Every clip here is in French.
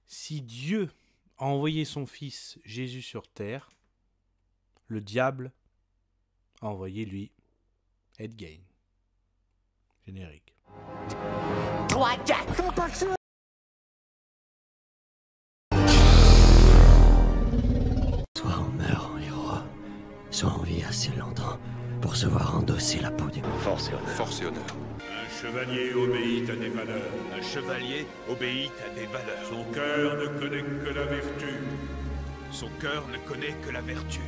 Si Dieu a envoyé son fils Jésus sur terre, le diable a envoyé lui Ed Gein. Générique. 3, 4. Soit on meurt en héros, soit on vit assez longtemps pour se voir endosser la peau du Force et honneur. Force et honneur. Un chevalier obéit à des valeurs. Un chevalier obéit à des valeurs. Son cœur ne connaît que la vertu. Son cœur ne connaît que la vertu.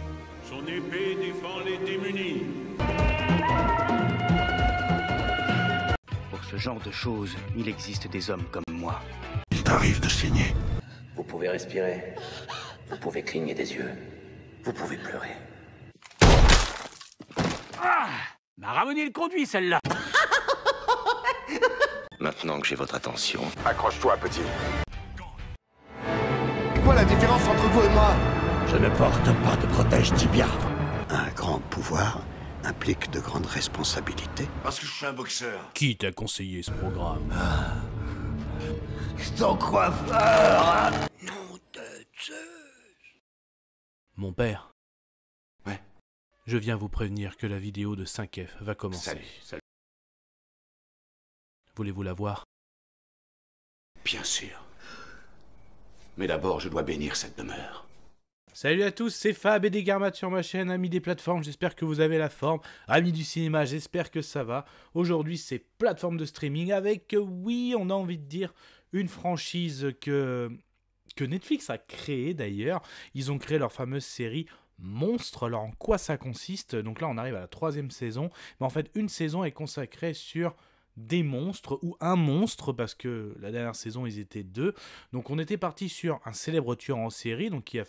Son épée défend les démunis. Pour ce genre de choses, il existe des hommes comme moi. Il t'arrive de saigner. Vous pouvez respirer. Vous pouvez cligner des yeux. Vous pouvez pleurer. Ah, m'a ramené le conduit, celle-là. Maintenant que j'ai votre attention, Accroche-toi, petit. Quoi la différence entre vous et moi? Je ne porte pas de protège tibia. Un grand pouvoir implique de grandes responsabilités. Parce que je suis un boxeur. Qui t'a conseillé ce programme? Ton coiffeur. Mon père. Ouais. Je viens vous prévenir que la vidéo de 5F va commencer. Salut. Voulez-vous la voir? Bien sûr. Mais d'abord, je dois bénir cette demeure. Salut à tous, c'est Fab et des Garmates sur ma chaîne, amis des plateformes, j'espère que vous avez la forme. Amis du cinéma, j'espère que ça va. Aujourd'hui, c'est plateforme de streaming avec, oui, on a envie de dire, une franchise que Netflix a créée d'ailleurs. Ils ont créé leur fameuse série Monstres. Alors en quoi ça consiste? Donc là, on arrive à la 3e saison. Mais en fait, une saison est consacrée sur des monstres ou un monstre, parce que la dernière saison ils étaient 2. Donc on était parti sur un célèbre tueur en série, donc qui a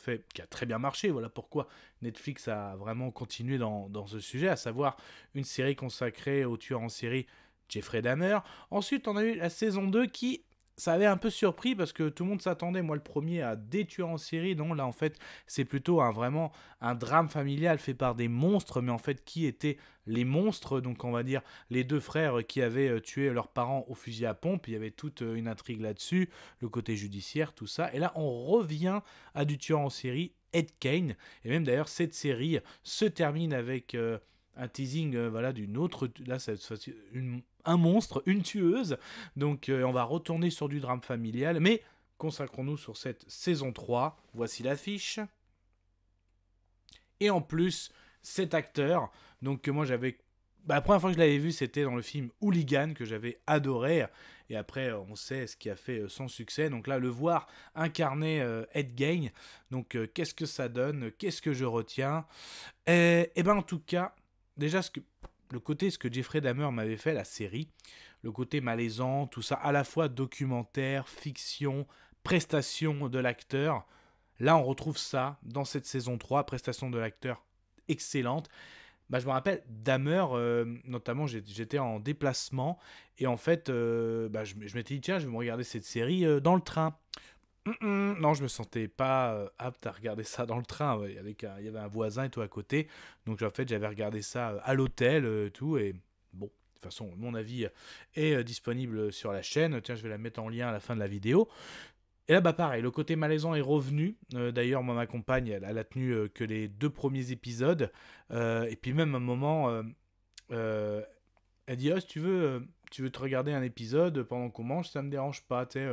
très bien marché. Voilà pourquoi Netflix a vraiment continué dans ce sujet, à savoir une série consacrée au tueur en série Jeffrey Dahmer. Ensuite on a eu la saison 2 qui, ça avait un peu surpris parce que tout le monde s'attendait, moi le premier, à des tueurs en série. Non, là en fait c'est plutôt vraiment un drame familial fait par des monstres. Mais en fait, qui étaient les monstres? Donc on va dire les 2 frères qui avaient tué leurs parents au fusil à pompe. Il y avait toute une intrigue là-dessus, le côté judiciaire, tout ça. Et là on revient à du tueur en série, Ed Gein. Et même d'ailleurs cette série se termine avec un teasing voilà, d'une autre, là cette fois-ci un monstre, une tueuse. Donc on va retourner sur du drame familial, mais consacrons-nous sur cette saison 3. Voici l'affiche. Et en plus, cet acteur, donc que moi j'avais... la première fois que je l'avais vu, c'était dans le film Hooligan, que j'avais adoré. Et après, on sait ce qui a fait son succès. Donc là, le voir incarner Ed Gein, donc qu'est-ce que ça donne? Qu'est-ce que je retiens? Et ben en tout cas, déjà ce que Jeffrey Dahmer m'avait fait, la série, le côté malaisant, tout ça, à la fois documentaire, fiction, prestation de l'acteur. Là, on retrouve ça dans cette saison 3, prestation de l'acteur excellente. Je me rappelle, Dahmer, notamment, j'étais en déplacement, et en fait, je m'étais dit, tiens, je vais me regarder cette série dans le train. Non, je me sentais pas apte à regarder ça dans le train. Il y avait un voisin et tout à côté. Donc en fait, j'avais regardé ça à l'hôtel, tout. Et bon, de toute façon, mon avis est disponible sur la chaîne. Tiens, je vais la mettre en lien à la fin de la vidéo. Et là, pareil, le côté malaisant est revenu. D'ailleurs, moi, ma compagne, elle a tenu que les 2 premiers épisodes. Et puis même à un moment, elle dit, si tu veux te regarder un épisode pendant qu'on mange, ça me dérange pas, tu sais.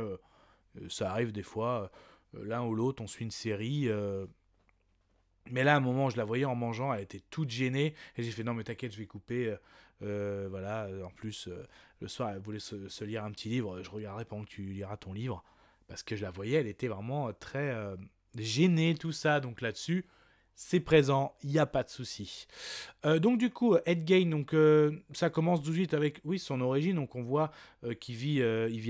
Ça arrive des fois, l'un ou l'autre, on suit une série. Mais là, à un moment, je la voyais en mangeant, elle était toute gênée. Et j'ai fait, non, mais t'inquiète, je vais couper. Voilà, en plus, le soir, elle voulait se lire un petit livre. Je regarderai pendant que tu liras ton livre. Parce que je la voyais, elle était vraiment très gênée, tout ça. Donc là-dessus, c'est présent, il n'y a pas de souci. Donc du coup, Ed Gein, donc, ça commence tout de suite avec son origine. Donc on voit qu'il vit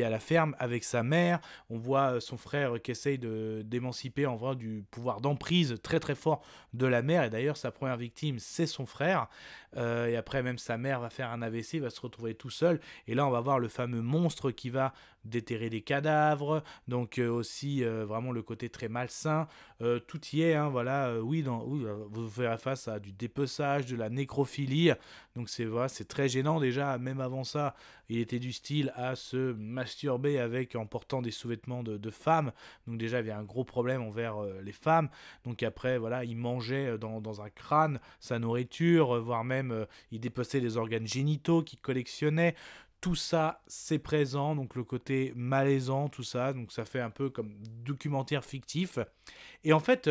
à la ferme avec sa mère. On voit son frère qui essaye d'émanciper en vrai du pouvoir d'emprise très très fort de la mère. Et d'ailleurs, sa première victime, c'est son frère. Et après, même sa mère va faire un AVC, va se retrouver tout seul. Et là, on va voir le fameux monstre qui va déterrer des cadavres. Donc aussi, vraiment le côté très malsain. Tout y est, hein, voilà. Oui, vous ferez face à du dépeçage, de la nécrophilie. Donc c'est très gênant déjà. Même avant ça, il était du style à se masturber en portant des sous-vêtements de femmes. Donc déjà, il y avait un gros problème envers les femmes. Donc après, voilà, il mangeait dans un crâne sa nourriture, voire même il dépeçait des organes génitaux qu'il collectionnait. Tout ça, c'est présent, donc le côté malaisant, tout ça, donc ça fait un peu comme documentaire fictif. Et en fait,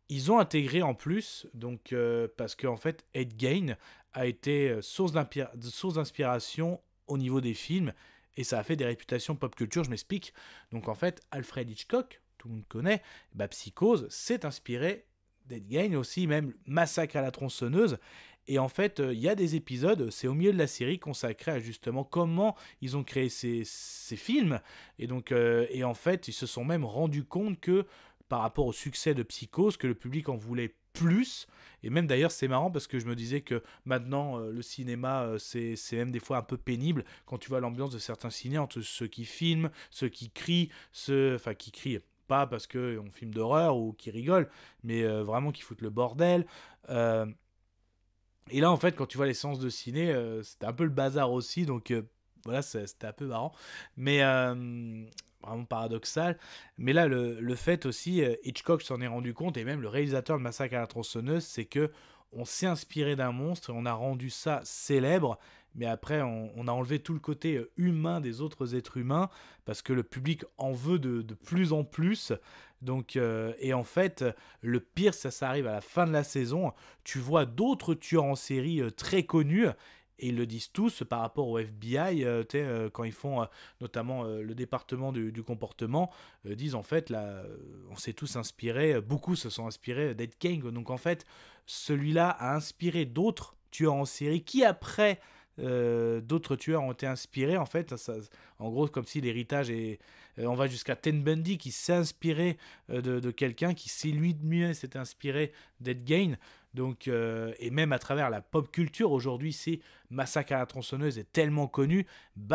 ils ont intégré en plus, donc parce qu'en fait, Ed Gein a été source d'inspiration au niveau des films, et ça a fait des réputations pop culture, je m'explique. Donc en fait, Alfred Hitchcock, tout le monde connaît, Psychose, s'est inspiré d'Ed Gein aussi, même Massacre à la tronçonneuse. Et en fait, il y a des épisodes, c'est au milieu de la série, consacrés à justement comment ils ont créé ces films. Et donc, et en fait, ils se sont même rendus compte que, par rapport au succès de Psychose, que le public en voulait plus. Et même d'ailleurs, c'est marrant parce que je me disais que maintenant, le cinéma, c'est même des fois un peu pénible quand tu vois l'ambiance de certains ciné, entre ceux qui filment, ceux qui crient, qui crient pas parce qu'on filme d'horreur ou qui rigolent, mais vraiment qui foutent le bordel. Et là, en fait, quand tu vois les séances de ciné, c'était un peu le bazar aussi, donc voilà, c'était un peu marrant, mais vraiment paradoxal. Mais là, le fait aussi, Hitchcock s'en est rendu compte, et même le réalisateur de Massacre à la tronçonneuse, c'est que on s'est inspiré d'un monstre, et on a rendu ça célèbre, mais après, on a enlevé tout le côté humain des autres êtres humains, parce que le public en veut de plus en plus. Donc, et en fait, le pire, ça arrive à la fin de la saison. Tu vois d'autres tueurs en série très connus, et ils le disent tous par rapport au FBI, quand ils font notamment le département du comportement, disent en fait, là, on s'est tous inspirés, beaucoup se sont inspirés d'Ed Gein. Donc en fait, celui-là a inspiré d'autres tueurs en série qui après... d'autres tueurs ont été inspirés en fait, en gros comme si l'héritage est on va jusqu'à Ted Bundy qui s'est inspiré de quelqu'un qui lui-même s'est inspiré d'Ed Gein. Donc et même à travers la pop culture aujourd'hui, c'est Massacre à la tronçonneuse est tellement connu,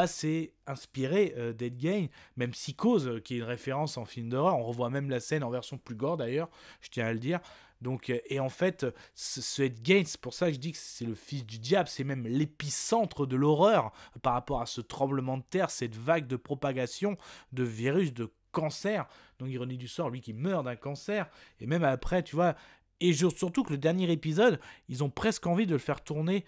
c'est inspiré d'Ed Gein. Même Psychose qui est une référence en film d'horreur, on revoit même la scène en version plus gore d'ailleurs, je tiens à le dire. Donc, et en fait, ce Ed Gein, c'est pour ça que je dis que c'est le fils du diable, c'est même l'épicentre de l'horreur par rapport à ce tremblement de terre, cette vague de propagation de virus, de cancer. Donc, ironie du sort, lui qui meurt d'un cancer, et même après, tu vois, et surtout que le dernier épisode, ils ont presque envie de le faire tourner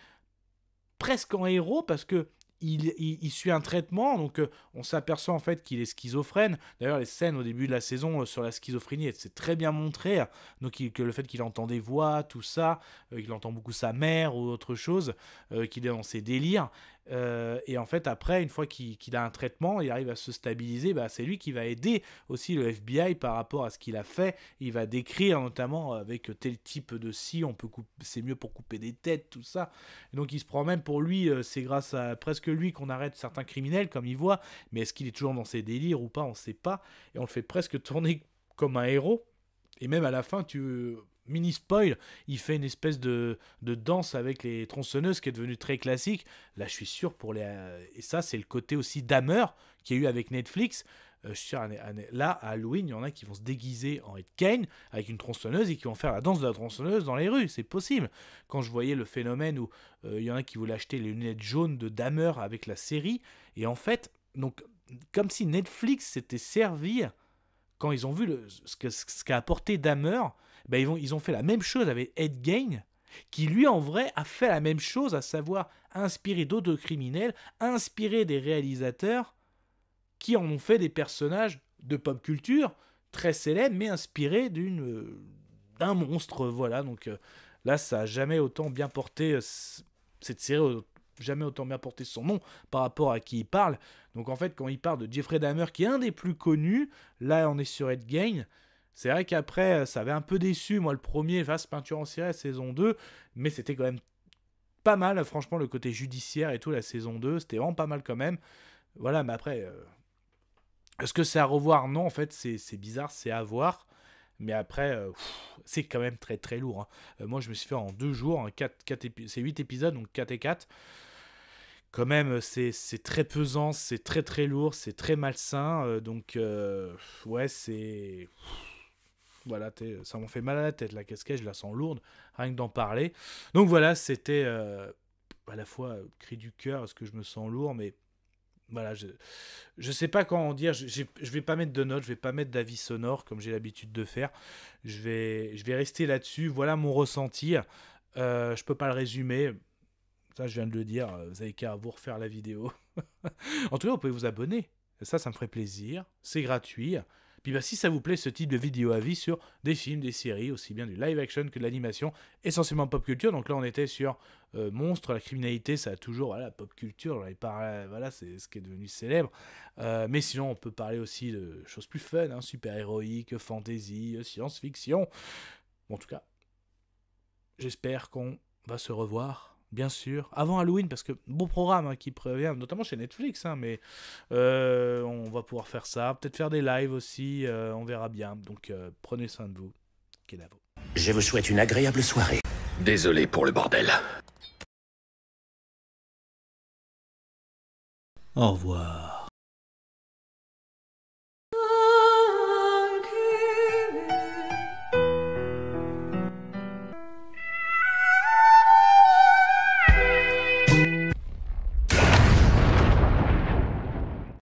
presque en héros, parce que il suit un traitement, donc on s'aperçoit en fait qu'il est schizophrène. D'ailleurs, les scènes au début de la saison sur la schizophrénie, c'est très bien montré. Donc que le fait qu'il entend des voix, tout ça, qu'il entend beaucoup sa mère ou autre chose, qu'il est dans ses délires. Et en fait, après, une fois qu'il a un traitement, il arrive à se stabiliser, c'est lui qui va aider aussi le FBI par rapport à ce qu'il a fait. Il va décrire notamment avec tel type de scie, c'est mieux pour couper des têtes, tout ça. Et donc il se prend même pour lui, c'est grâce à presque lui qu'on arrête certains criminels, comme il voit. Mais est-ce qu'il est toujours dans ses délires ou pas, on ne sait pas. Et on le fait presque tourner comme un héros. Et même à la fin, mini spoil, il fait une espèce de danse avec les tronçonneuses qui est devenue très classique. Là, je suis sûr et ça, c'est le côté aussi Dahmer qu'il y a eu avec Netflix. Je suis sûr, là, à Halloween, il y en a qui vont se déguiser en Ed Gein avec une tronçonneuse et qui vont faire la danse de la tronçonneuse dans les rues. C'est possible. Quand je voyais le phénomène où il y en a qui voulaient acheter les lunettes jaunes de Dahmer avec la série, et en fait, donc, comme si Netflix s'était servi, quand ils ont vu ce qu'a apporté Dahmer, ils ont fait la même chose avec Ed Gein, qui lui en vrai a fait la même chose, à savoir inspirer d'autres criminels, inspirer des réalisateurs qui en ont fait des personnages de pop culture très célèbres, mais inspirés d'un monstre. Voilà, donc là, ça n'a jamais autant bien porté, cette série jamais autant bien porté son nom par rapport à qui il parle. Donc en fait, quand il parle de Jeffrey Dahmer, qui est un des plus connus, là on est sur Ed Gein. C'est vrai qu'après, ça avait un peu déçu, moi, le premier, Vaste Peinture en série, saison 2, mais c'était quand même pas mal, franchement, le côté judiciaire et tout, la saison 2, c'était vraiment pas mal quand même. Voilà, mais après, est-ce que c'est à revoir? Non, en fait, c'est bizarre, c'est à voir. Mais après, c'est quand même très très lourd. Moi, je me suis fait en 2 jours, c'est 8 épisodes, donc 4 et 4. Quand même, c'est très pesant, c'est très très lourd, c'est très malsain. Donc, ouais, c'est... Voilà, ça m'en fait mal à la tête, la casquette, je la sens lourde, rien que d'en parler. Donc voilà, c'était à la fois cri du cœur, parce que je me sens lourd, mais voilà, je sais pas comment dire, je vais pas mettre de notes, je vais pas mettre d'avis sonore, comme j'ai l'habitude de faire. Je vais rester là-dessus, voilà mon ressenti. Je peux pas le résumer, ça je viens de le dire, vous avez qu'à vous refaire la vidéo. En tout cas, vous pouvez vous abonner, ça me ferait plaisir, c'est gratuit. Puis bah, si ça vous plaît ce type de vidéo avis sur des films, des séries, aussi bien du live action que de l'animation, essentiellement pop culture. Donc là on était sur monstres, la criminalité, ça a toujours, voilà, pop culture, voilà, c'est ce qui est devenu célèbre. Mais sinon on peut parler aussi de choses plus fun, hein, super-héroïque, fantasy, science-fiction. Bon, en tout cas, j'espère qu'on va se revoir. Bien sûr, avant Halloween, parce que beau programme hein, qui prévient, notamment chez Netflix, hein, mais on va pouvoir faire ça, peut-être faire des lives aussi, on verra bien. Donc prenez soin de vous, Kenavo. Je vous souhaite une agréable soirée. Désolé pour le bordel. Au revoir.